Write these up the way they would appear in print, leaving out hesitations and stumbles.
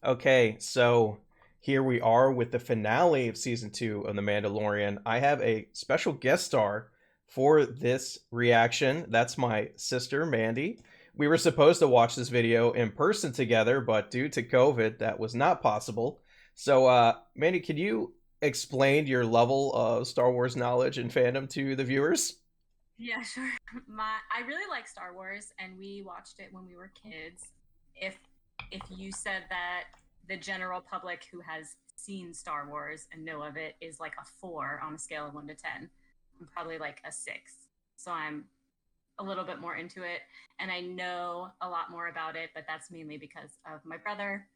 Okay, so here we are with the finale of season two of The Mandalorian. I have a special guest star for this reaction. That's my sister, Mandy. We were supposed to watch this video in person together, but due to COVID, that was not possible. So, Mandy, can you explain your level of Star Wars knowledge and fandom to the viewers? Yeah, sure. I really like Star Wars, and we watched it when we were kids. If if you said that the general public who has seen Star Wars and know of it is like a 4 on a scale of 1 to 10, I'm probably like a 6. So I'm a little bit more into it, and I know a lot more about it. But that's mainly because of my brother,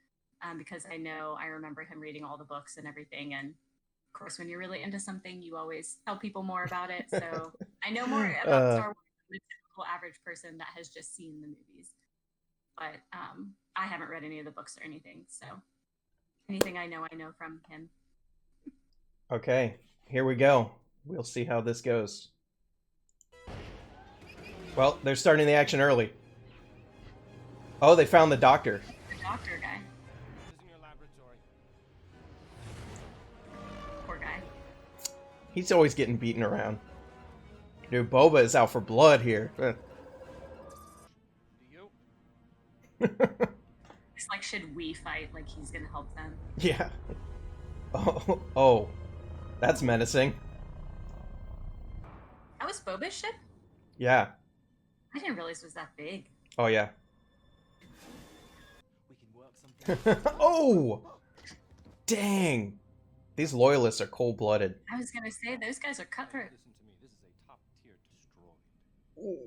because I remember him reading all the books and everything, and of course, when you're really into something, you always tell people more about it. So I know more about uh, Star Wars than the typical average person that has just seen the movies. But I haven't read any of the books or anything. So anything I know from him. okay, here we go. We'll see how this goes. Well, they're starting the action early. Oh, they found the doctor. The doctor guy, poor guy. He's always getting beaten around. Dude, Boba is out for blood here. It's like, should we fight? Like he's gonna help them. Yeah. Oh, that's menacing. That was Boba's ship. Yeah. I didn't realize it was that big. Oh, yeah. Oh, dang. These loyalists are cold blooded. I was gonna say those guys are cutthroat. Ooh.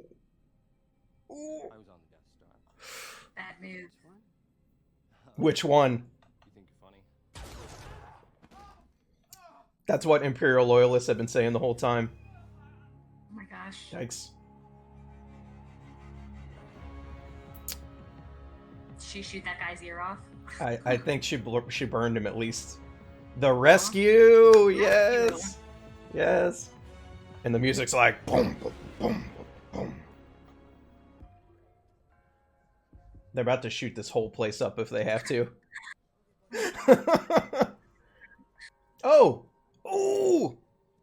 Ooh. Bad move. Which one? That's what Imperial loyalists have been saying the whole time. Oh my gosh. Yikes. She shoot that guy's ear off. I think she burned him at least. The Aw. rescue, Rescue. yes, yes. And the music's like boom, boom, boom, boom. They're about to shoot this whole place up if they have to. Oh, oh!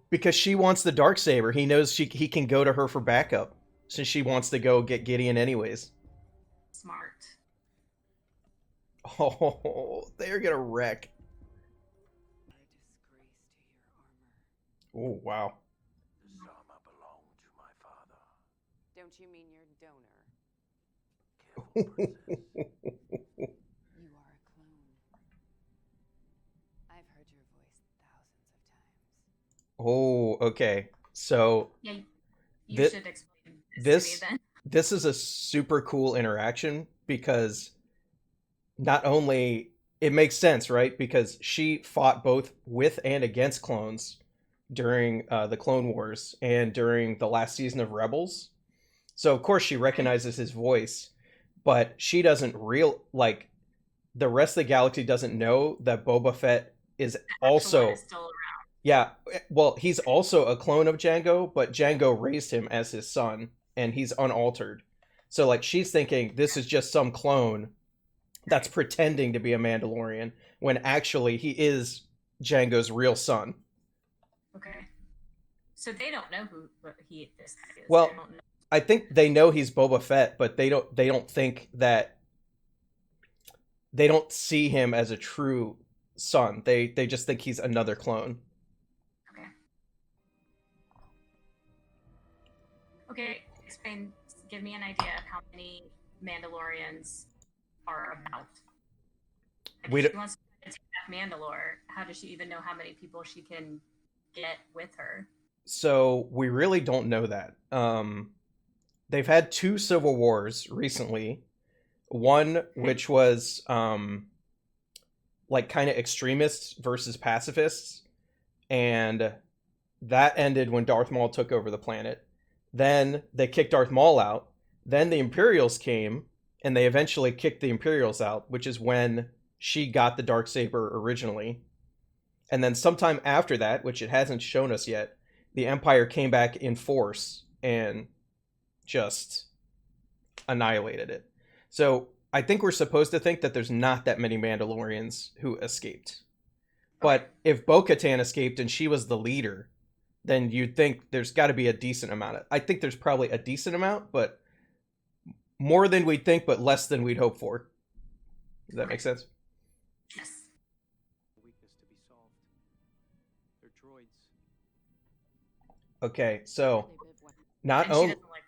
Because she wants the dark saber. He knows he can go to her for backup, since she wants to go get Gideon anyways. Smart. Oh, they're gonna wreck. Oh wow. Don't you mean your donor? You are a clone. I've heard your voice thousands of times. Oh, okay. So Yeah, you this should explain this to me this then. this is a super cool interaction because not only it makes sense, right? Because she fought both with and against clones during the Clone Wars and during the last season of Rebels. So of course she Okay. recognizes his voice, but she doesn't real like the rest of the galaxy doesn't know that Boba Fett is The actual one is also, still around. yeah, well, he's also a clone of Django, but Django raised him as his son and he's unaltered. So like she's thinking this is just some clone that's Right. pretending to be a Mandalorian when actually he is Django's real son. Okay. So they don't know who what he this guy is. They Well, don't know. I think they know he's Boba Fett, but they don't think that they don't see him as a true son. They just think he's another clone. Okay. Okay. Explain. Give me an idea of how many Mandalorians are about. Like if We she d- wants to take back Mandalore, how does she even know how many people she can get with her? so we really don't know that. They've had two civil wars recently. One Okay. which was like kind of extremists versus pacifists, and that ended when Darth Maul took over the planet. Then they kicked Darth Maul out. Then the Imperials came, and they eventually kicked the Imperials out, which is when she got the dark saber originally. And then sometime after that, which it hasn't shown us yet, the Empire came back in force and just annihilated it. So I think we're supposed to think that there's not that many Mandalorians who escaped. But if Bo-Katan escaped and she was the leader, then you'd think there's got to be a decent amount. I think there's probably a decent amount, but more than we'd think, but less than we'd hope for. Does that make sense? Yes. Weakness to be solved. They're droids. Okay, so They live one. not And she only doesn't like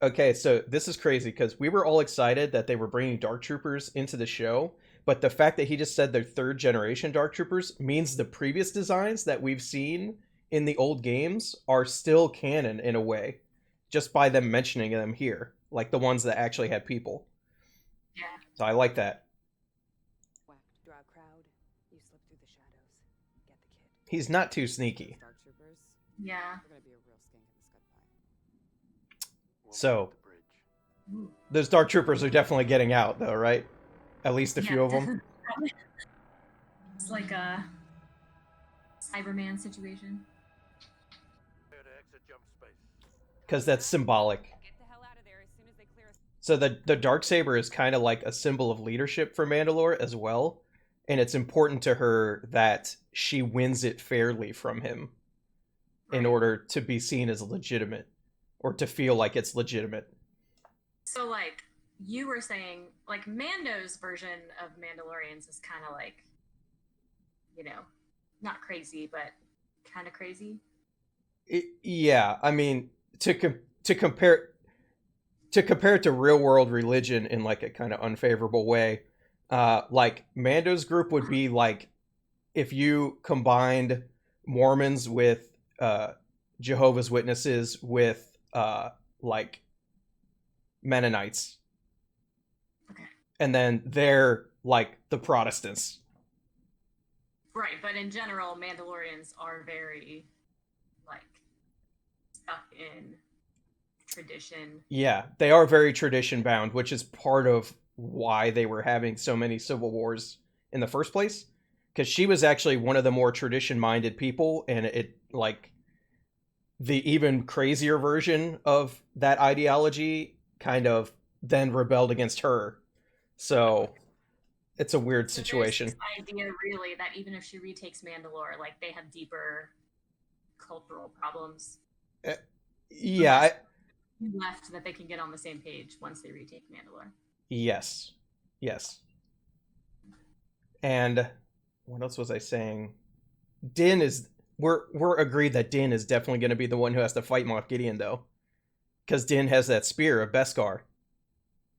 her. okay, so this is crazy because we were all excited that they were bringing Dark Troopers into the show, but the fact that he just said they're third generation Dark Troopers means the previous designs that we've seen in the old games are still canon in a way, just by them mentioning them here, like the ones that actually had people. Yeah. So I like that. Whack. Draw a crowd. You slip through the shadows. Get the kid. He's not too sneaky. Dark troopers. Yeah. We're gonna be a real stink in the scud pie. So The bridge. Ooh. those Dark Troopers are definitely getting out, though, right? At least a few of them. It's like a Cyberman situation. Clear to exit jump space. Because that's symbolic. Get the hell out of there as soon as they clear us. So the Darksaber is kind of like a symbol of leadership for Mandalore as well, and it's important to her that she wins it fairly from him in Right. order to be seen as legitimate or to feel like it's legitimate. So, like, you were saying, like, Mando's version of Mandalorians is kind of like, you know, not crazy, but kind of crazy. Yeah, I mean to compare it to real world religion in like a kind of unfavorable way, like Mando's group would be like if you combined Mormons with Jehovah's Witnesses with like Mennonites. Okay. And then they're like the Protestants. Right, but in general, Mandalorians are very, like, stuck in tradition. Yeah, they are very tradition bound, which is part of why they were having so many civil wars in the first place. Because she was actually one of the more tradition minded people, and it, like, the even crazier version of that ideology kind of then rebelled against her. So it's a weird So there's situation. this idea, really, that even if she retakes Mandalore, like, they have deeper cultural problems Yeah, left that they can get on the same page once they retake Mandalore. yes. Yes. And what else was I saying? Din is we're agreed that Din is definitely going to be the one who has to fight Moff Gideon though. Cuz Din has that spear of Beskar.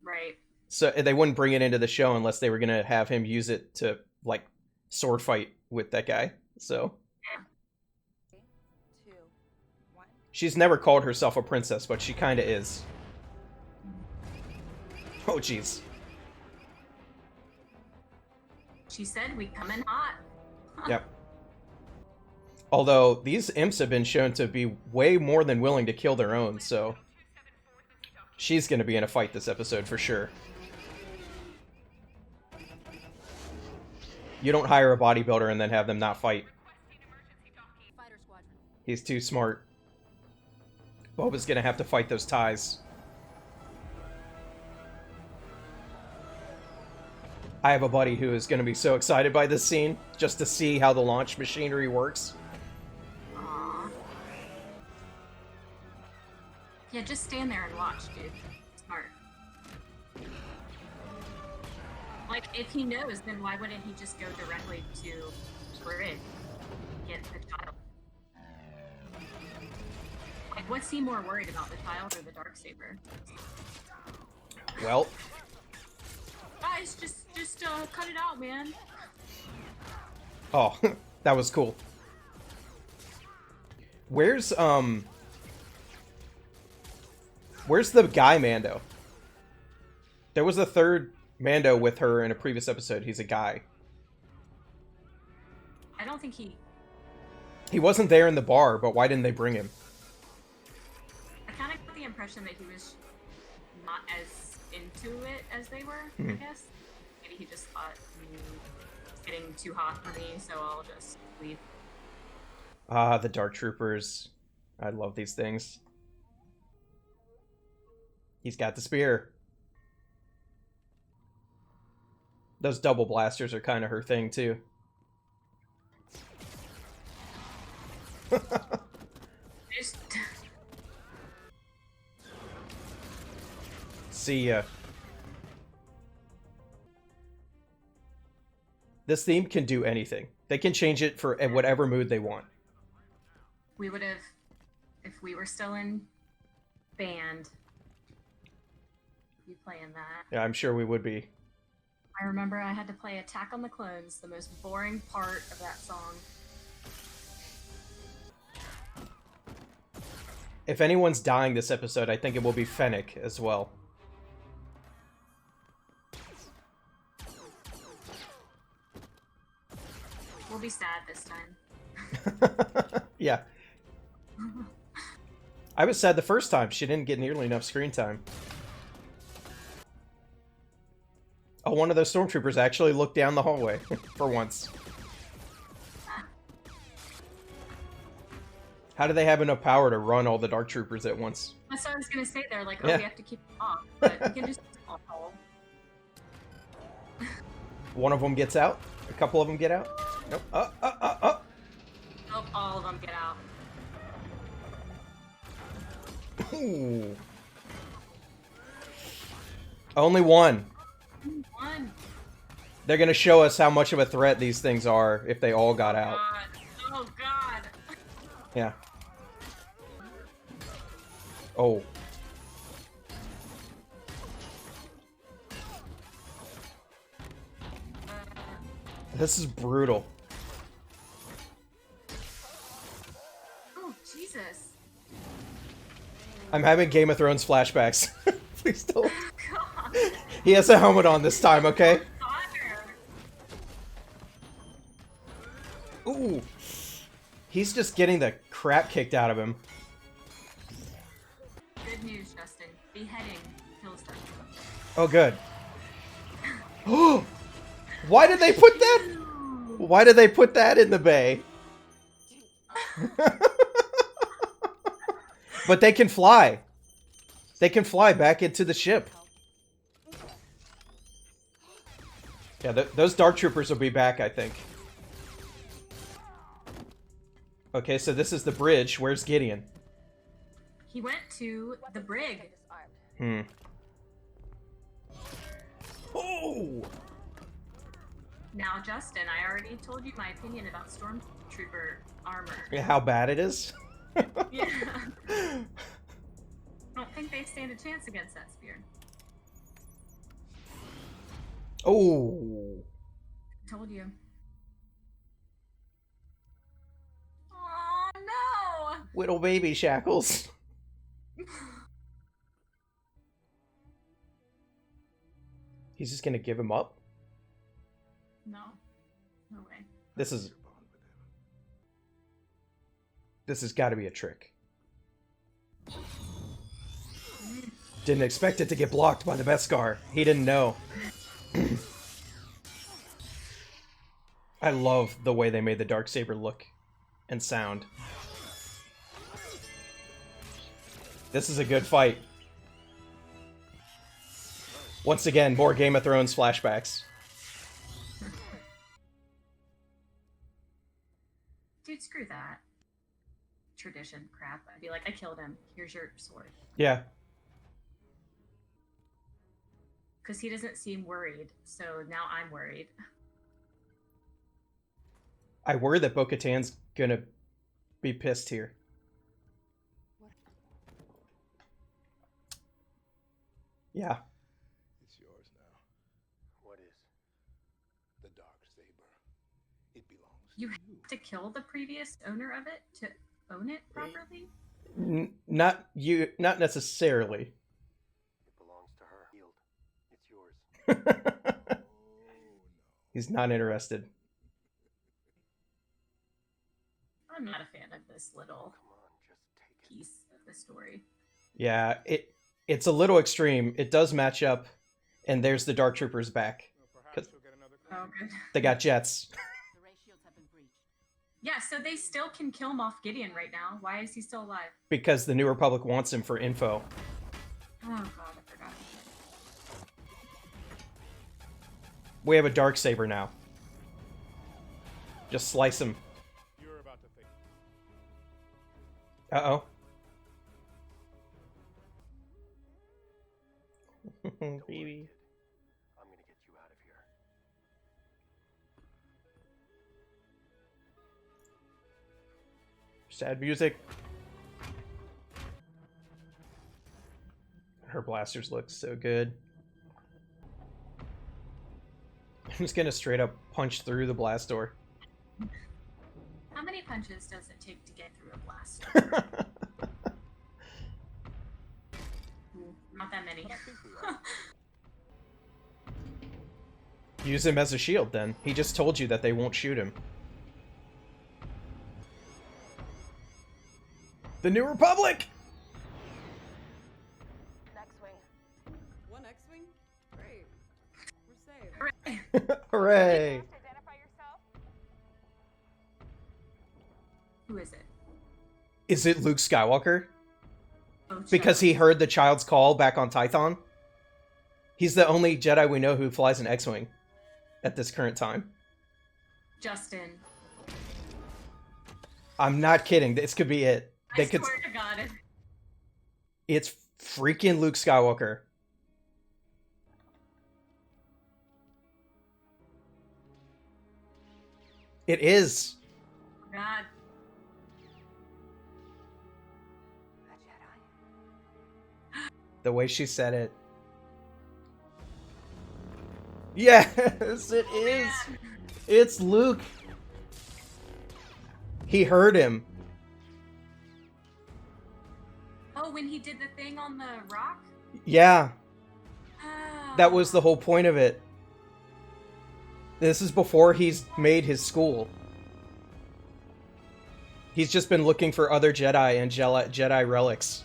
Right. So they wouldn't bring it into the show unless they were going to have him use it to like sword fight with that guy. So 2, 1. she's never called herself a princess, but she kind of is. Oh jeez. She said we come in hot. Yep. Although these imps have been shown to be way more than willing to kill their own, so she's going to be in a fight this episode for sure. You don't hire a bodybuilder and then have them not fight. Fighter squadron. He's too smart. Boba's going to have to fight those ties. I have a buddy who is going to be so excited by this scene just to see how the launch machinery works. Aww. Yeah, just stand there and watch, dude. Smart. Like, if he knows, then why wouldn't he just go directly to Brig? Get the child. Like, what's he more worried about, the child or the Darksaber? Well, Guys, just cut it out, man. oh, that was cool. Where's the guy Mando? There was a third Mando with her in a previous episode. He's a guy. I don't think he. He wasn't there in the bar, but why didn't they bring him? I kind of got the impression that he was not as into it as they were. I Hmm. guess maybe he just thought it's getting too hot for me, so I'll just leave. Ah, the Dark Troopers. I love these things. He's got the spear. Those double blasters are kind of her thing too. Just See ya. This theme can do anything. They can change it for whatever mood they want. we would have, if we were still in band, be playing that. Yeah, I'm sure we would be. I remember I had to play Attack on the Clones, the most boring part of that song. If anyone's dying this episode, I think it will be Fennec as well. We'll be sad this time. Yeah. I was sad the first time. She didn't get nearly enough screen time. Oh, one of those stormtroopers actually looked down the hallway for once. How do they have enough power to run all the dark troopers at once? That's what I was gonna say. They're like, oh, Yeah. we have to keep them off, but we can just. Oh, One of them gets out. A couple of them get out. Nope. Nope, all of them get out. Ooh. Only one. One. They're gonna show us how much of a threat these things are if they all got out. God. Oh God. Yeah. Oh. This is brutal. Oh Jesus. I'm having Game of Thrones flashbacks. Please don't. God. He has a helmet on this time, okay? Fire. Ooh. He's just getting the crap kicked out of him. Good news, Justin. Beheading kills them. Oh, good. Why did they put that? Why did they put that in the bay? But they can fly. They can fly back into the ship. Yeah, those Dark Troopers will be back, I think. Okay, so this is the bridge. Where's Gideon? He went to the brig. Hmm. Oh! Now, Justin, I already told you my opinion about Stormtrooper armor. Yeah, how bad it is? Yeah. I don't think they stand a chance against that spear. Oh! Told you. Oh no! Little baby shackles. He's just gonna give him up? No. No way. This has got to be a trick. Didn't expect it to get blocked by the Beskar. He didn't know. I love the way they made the Darksaber look and sound. This is a good fight. Once again, more Game of Thrones flashbacks. Dude, screw that. Tradition crap. I'd be like, I killed him. Here's your sword. Yeah. Because he doesn't seem worried, so now I'm worried. I worry that Bo-Katan's gonna be pissed here. Yeah. It's yours now. What is? The dark saber. It belongs You to have you. to kill the previous owner of it to own it properly? Not you, not necessarily. It belongs to her. Healed. It's yours. Oh no. He's not interested. I'm not a fan of this little Come on, just take it. piece of the story. Yeah, it's a little extreme. It does match up, and there's the Dark Troopers back. Well, perhaps you'll get another Oh, claim. good. They got jets. The ray shields have been breached. Yeah, so they still can kill Moff Gideon right now. Why is he still alive? Because the New Republic wants him for info. Oh god, I forgot. We have a dark saber now. Just slice him. You're about to think. Uh-oh. Baby. I'm gonna get you out of here. Sad music. Her blasters look so good. I'm just gonna straight up punch through the blast door. How many punches does it take to get through a blast? Not that many. Use him as a shield then. He just told you that they won't shoot him. The New Republic! X-wing. One X-wing? Great. We're safe. Hooray. Hooray! Identify yourself. Who is it? Is it Luke Skywalker? Oh, Because he heard the child's call back on Tython? He's the only Jedi we know who flies an X-Wing at this current time. Justin. I'm not kidding. This could be it. I swear to God. It's freaking Luke Skywalker. It is. God. A Jedi. The way she said it. Yes, it is. Man. It's Luke. He heard him. Oh, when he did the thing on the rock? Yeah, Oh. that was the whole point of it. This is before he's made his school. He's just been looking for other Jedi and Jedi relics.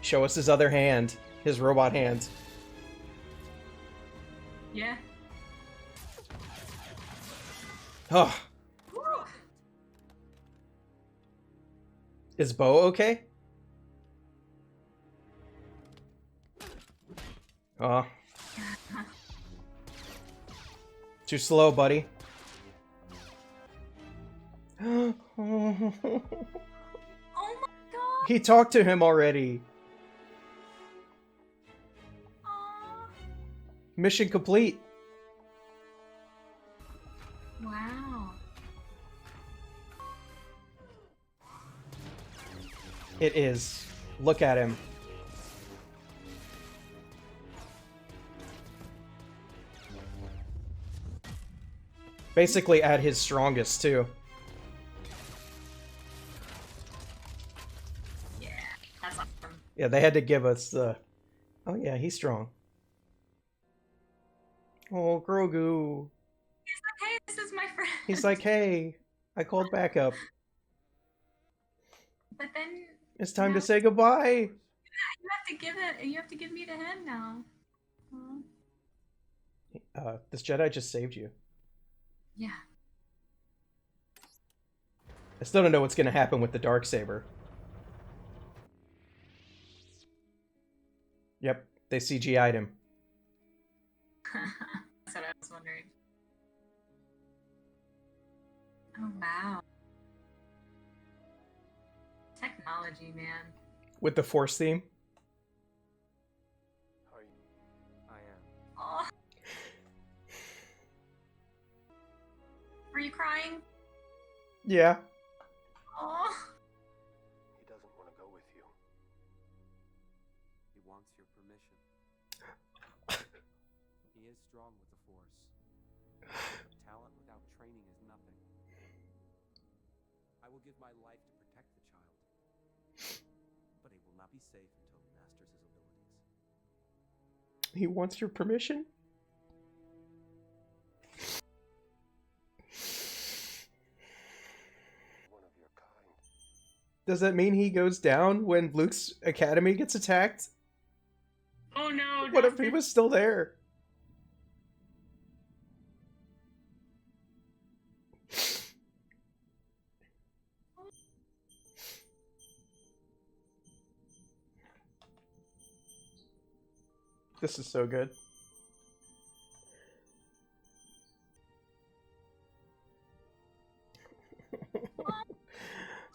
Show us his other hand. His robot hand. Yeah. Oh, Woo. is Bo okay? Oh. Too slow, buddy. Oh my God. He talked to him already. Aw. Mission complete. Wow. It is. Look at him. Basically at his strongest, too. Yeah. That's awesome. Yeah, they had to give us the... Oh yeah, he's strong. Oh, Grogu. He's like, hey, this is my friend. He's like, hey, I called backup. But then It's time No. to say goodbye. you have to give it. You have to give me the hand now. Aw. This Jedi just saved you. Yeah. I still don't know what's going to happen with the Darksaber. Yep, they CGI'd him. That's what I was wondering. Oh wow. Technology, man. With the Force theme. Are you? I am. Oh. Are you crying? Yeah. Oh. He doesn't want to go with you. He wants your permission. He is strong with the Force. But talent without training is nothing. I will give my life to protect the child. But he will not be safe until he masters his abilities. He wants your permission? One of your kind. Does that mean he goes down when Luke's academy gets attacked? Oh no. What if Dustin. he was still there? This is so good.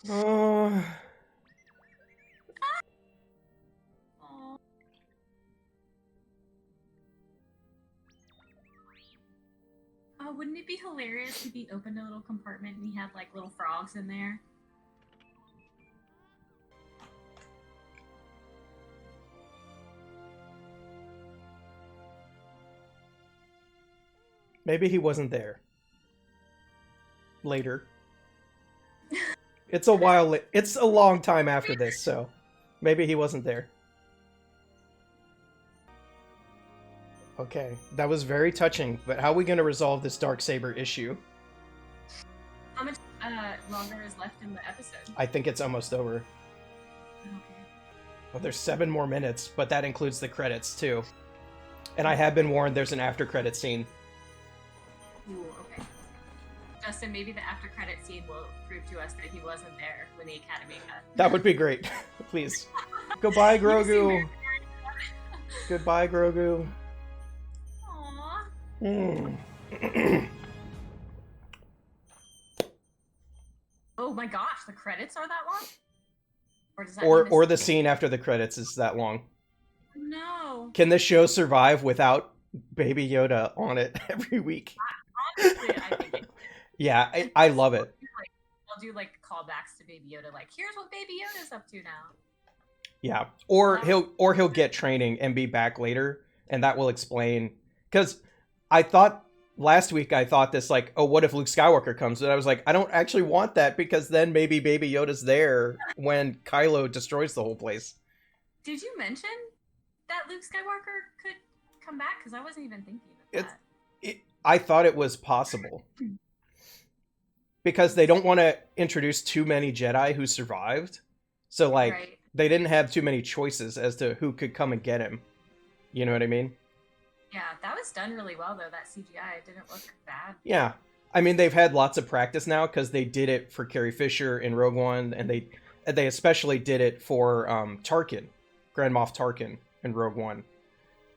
Oh, Aw. Oh, wouldn't it be hilarious if he opened a little compartment and he had like little frogs in there? maybe he wasn't there. Later. It's a while. It's a long time after this, so maybe he wasn't there. Okay, that was very touching. But how are we going to resolve this Darksaber issue? How much longer is left in the episode? I think it's almost over. Okay. Well, there's 7 more minutes, but that includes the credits too. And I have been warned there's an after-credit scene. Ooh, okay. Justin, maybe the after credit scene will prove to us that he wasn't there when the Academy cut. That would be great. Please. Goodbye, Grogu. Goodbye, Grogu. Aww. Mm. Oh my gosh, the credits are that long? Or does that Or the scene after the credits is that long. No. Can this show survive without Baby Yoda on it every week? Honestly, I think it Yeah, I love it. They'll do like callbacks to Baby Yoda, like here's what Baby Yoda's up to now. Yeah, or he'll get training and be back later, and that will explain. Because I thought last week this like, oh, what if Luke Skywalker comes? And I was like, I don't actually want that because then maybe Baby Yoda's there when Kylo destroys the whole place. Did you mention that Luke Skywalker could come back? Because I wasn't even thinking of that. I thought it was possible. Because they don't want to introduce too many Jedi who survived. So, like, Right. they didn't have too many choices as to who could come and get him. You know what I mean? Yeah, that was done really well though. That CGI didn't look bad. Yeah. I mean, they've had lots of practice now because they did it for Carrie Fisher in Rogue One, and they especially did it for Tarkin, Grand Moff Tarkin in Rogue One,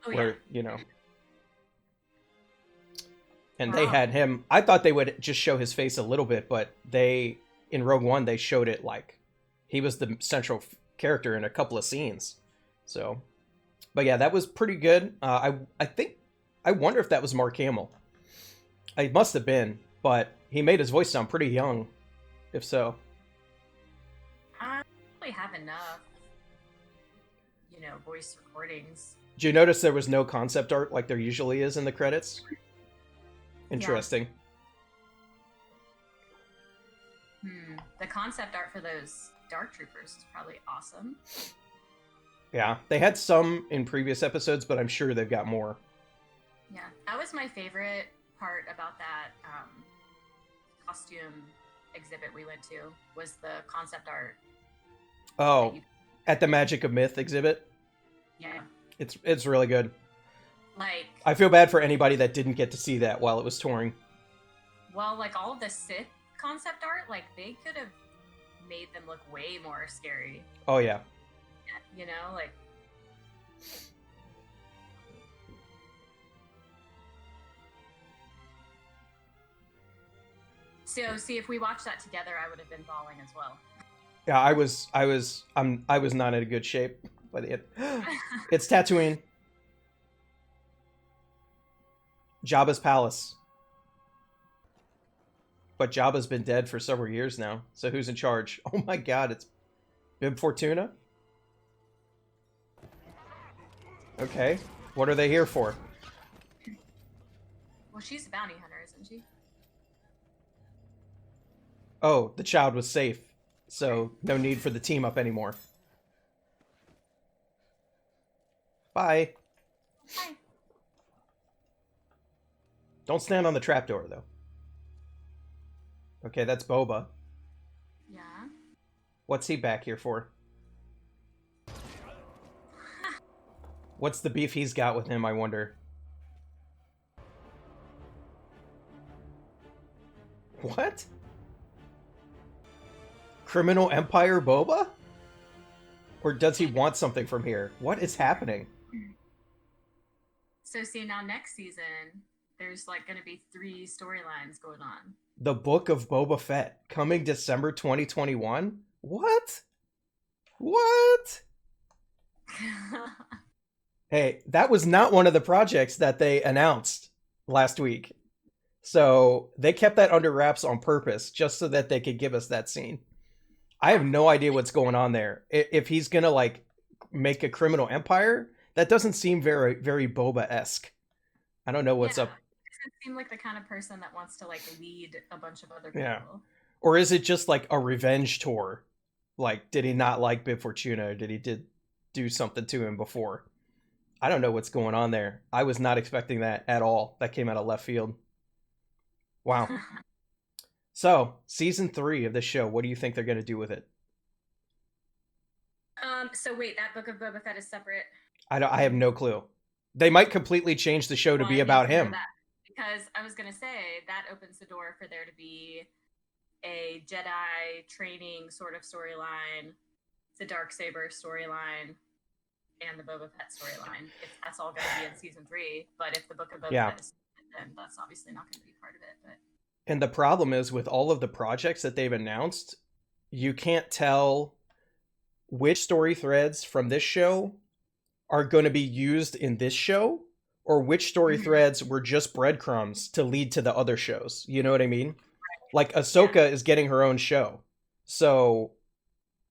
Oh yeah. where, you know. And they Wow. had him. I thought they would just show his face a little bit, but in Rogue One, they showed it like he was the central character in a couple of scenes. So, but yeah, that was pretty good. I wonder if that was Mark Hamill. It must have been, but he made his voice sound pretty young. If so, I probably have enough, voice recordings. did you notice there was no concept art like there usually is in the credits? Interesting. The concept art for those Dark Troopers is probably awesome. Yeah, they had some in previous episodes, but I'm sure they've got more. Yeah, that was my favorite part about that costume exhibit we went to, was the concept art. Oh, at the Magic of Myth exhibit? Yeah. It's really good. Like, I feel bad for anybody that didn't get to see that while it was touring. well, like all of the Sith concept art, like they could have made them look way more scary. Oh yeah. Like. So, see, if we watched that together, I would have been bawling as well. Yeah, I was not in a good shape by the end. It's Tatooine. Jabba's palace. But Jabba's been dead for several years now. So who's in charge? Oh my god, it's Bib Fortuna? Okay. What are they here for? Well, she's a bounty hunter, isn't she? Oh, the child was safe. So no need for the team up anymore. Bye. Hi. Don't stand on the trapdoor, though. Okay, that's Boba. Yeah. What's he back here for? What's the beef he's got with him, I wonder? What? Criminal Empire Boba? Or does he want something from here? What is happening? So, see, now next season, there's like going to be 3 storylines going on. The Book of Boba Fett coming December 2021. What? What? Hey, that was not one of the projects that they announced last week. So they kept that under wraps on purpose just so that they could give us that scene. I have no idea what's going on there. If he's going to like make a criminal empire, that doesn't seem very, very Boba-esque. I don't know what's Yeah, up. doesn't seem like the kind of person that wants to like lead a bunch of other people. Yeah. Or is it just like a revenge tour? Like, did he not like Bib Fortuna? Or did he do something to him before? I don't know what's going on there. I was not expecting that at all. That came out of left field. Wow. So, season 3 of the show, what do you think they're going to do with it? So wait, that Book of Boba Fett is separate. I have no clue. They might completely change the show to Well, be I about need to know him. that, because I was gonna say that opens the door for there to be a Jedi training sort of storyline, the Darksaber storyline, and the Boba Fett storyline. If that's all going to be in season 3, but if the Book of Boba Yeah. Fett is, then that's obviously not going to be part of it. But And the problem is with all of the projects that they've announced, you can't tell which story threads from this show are going to be used in this show or which story threads were just breadcrumbs to lead to the other shows. You know what I mean? Like Ahsoka is getting her own show. So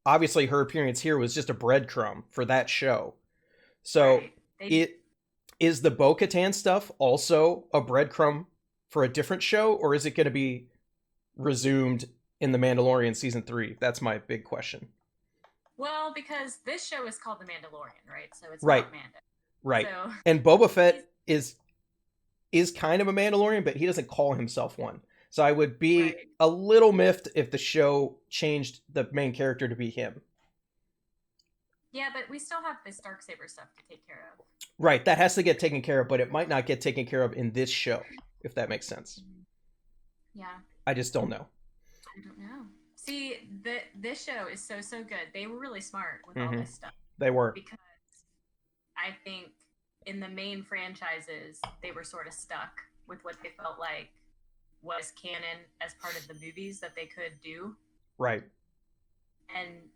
obviously her appearance here was just a breadcrumb for that show. So right. it is the Bo-Katan stuff also a breadcrumb for a different show, or is it going to be resumed in The Mandalorian season 3? That's my big question. Well, because this show is called The Mandalorian, right? So it's Right. about Mando. Right. So And Boba Fett is kind of a Mandalorian, but he doesn't call himself one. So I would be Right. a little miffed if the show changed the main character to be him. yeah, but we still have this Darksaber stuff to take care of. Right, that has to get taken care of, but it might not get taken care of in this show, if that makes sense. Yeah, I just don't know. I don't know. See, this show is so good. They were really smart with all Mhm. this stuff, They were. because I think in the main franchises they were sort of stuck with what they felt like was canon as part of the movies that they could do, Right. and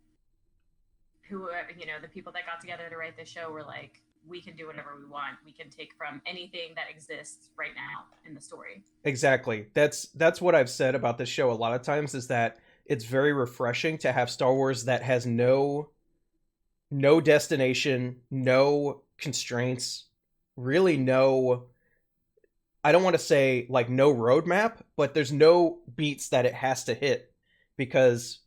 the people that got together to write this show were like, we can do whatever we want. We can take from anything that exists right now in the story. Exactly. That's what I've said about this show a lot of times, is that it's very refreshing to have Star Wars that has no destination, no constraints, really no, I don't want to say like no roadmap, but there's no beats that it has to hit, because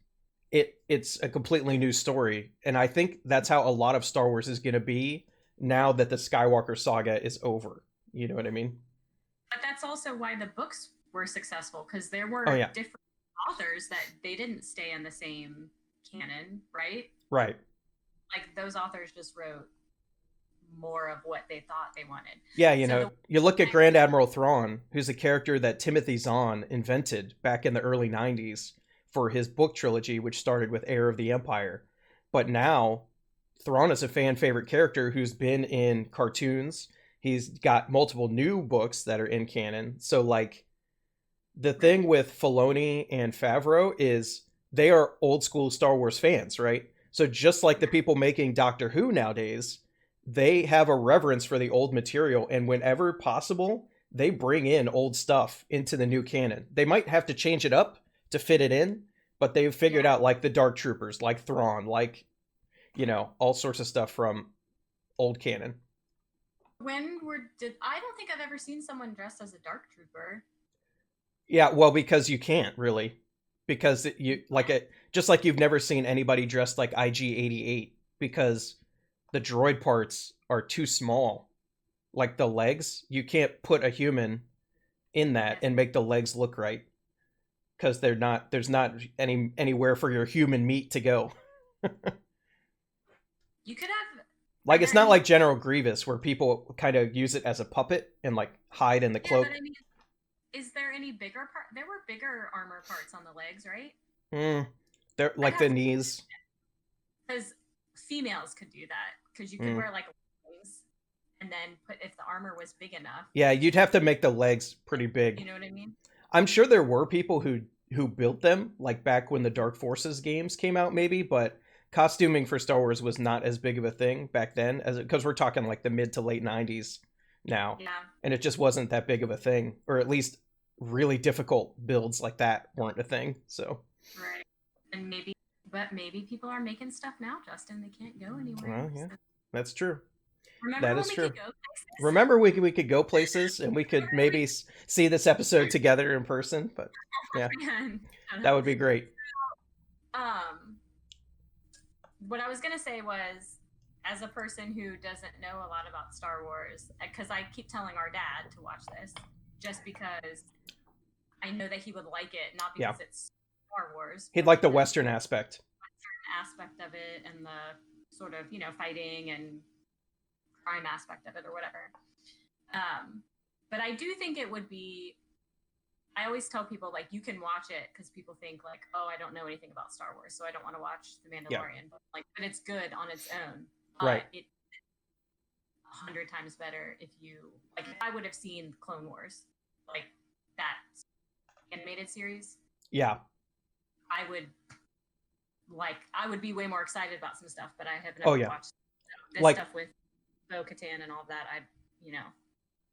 it's a completely new story. And I think that's how a lot of Star Wars is going to be now that the Skywalker saga is over. You know what I mean? But that's also why the books were successful, because there were different authors that they didn't stay in the same canon, right? Right. Like those authors just wrote more of what they thought they wanted. Yeah, you look at Grand Admiral Thrawn, who's a character that Timothy Zahn invented back in the early 90s for his book trilogy, which started with Heir of the Empire. But now, Thrawn is a fan favorite character who's been in cartoons. He's got multiple new books that are in canon. So, like, the thing with Filoni and Favreau is they are old school Star Wars fans, right? So just like the people making Doctor Who nowadays, they have a reverence for the old material, and whenever possible, they bring in old stuff into the new canon. They might have to change it up to fit it in, but they've figured out, like the Dark Troopers, like Thrawn, like, all sorts of stuff from old canon. I don't think I've ever seen someone dressed as a Dark Trooper. Yeah, well, because you can't really, because just like you've never seen anybody dressed like IG-88, because the droid parts are too small. Like the legs, you can't put a human in that and make the legs look right, because there's not anywhere for your human meat to go. You could have, like, it's not like General Grievous where people kind of use it as a puppet and like hide in the cloak. But I mean, is there any bigger part? There were bigger armor parts on the legs, right? They're like the knees. Because females could do that, because you could wear like wings and then put if the armor was big enough. Yeah, you'd have to make the legs pretty big. You know what I mean? I'm sure there were people who built them, like back when the Dark Forces games came out, maybe, but costuming for Star Wars was not as big of a thing back then, as because we're talking like the mid to late '90s now, Yeah. and it just wasn't that big of a thing, or at least really difficult builds like that weren't a thing. So, Right. And maybe people are making stuff now, Justin. They can't go anywhere. well, yeah, So, that's true. remember That when is we true. could go places? Remember, we could go places, and we could maybe see this episode together in person. But yeah, Man. that would be great. What I was gonna say was, as a person who doesn't know a lot about Star Wars, because I keep telling our dad to watch this, just because I know that he would like it, not because it's Star Wars. He'd like the Western aspect. Aspect of it, and the sort of fighting and crime aspect of it, or whatever. But I do think it would be. I always tell people, like, you can watch it because people think like, oh, I don't know anything about Star Wars, so I don't want to watch The Mandalorian. Yeah. But it's good on its own. Right. It's 100 times better if you like. If I would have seen Clone Wars, like that animated series. Yeah. I would be way more excited about some stuff, but I have never watched this stuff with Bo-Katan and all that.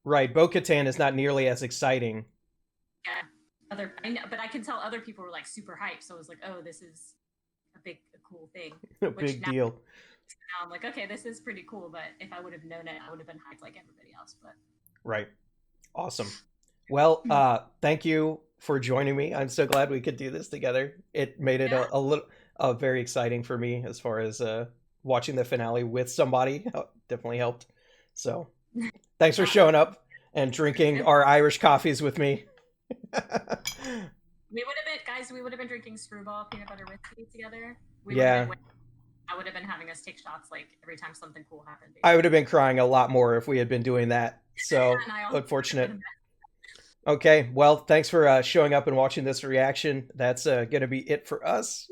Right. Bo-Katan is not nearly as exciting. Yeah. But I can tell other people were like super hyped. So I was like, oh, this is a cool thing. A big deal. Now I'm like, okay, this is pretty cool. But if I would have known it, I would have been hyped like everybody else. But right. Awesome. Well, thank you for joining me. I'm so glad we could do this together. It made it a little very exciting for me as far as watching the finale with somebody. Definitely helped. So thanks for showing up and drinking our Irish coffees with me. We would have been drinking Screwball peanut butter whiskey together. I would have been having us take shots like every time something cool happened. Basically. I would have been crying a lot more if we had been doing that. So unfortunate. Okay, well, thanks for showing up and watching this reaction. That's going to be it for us.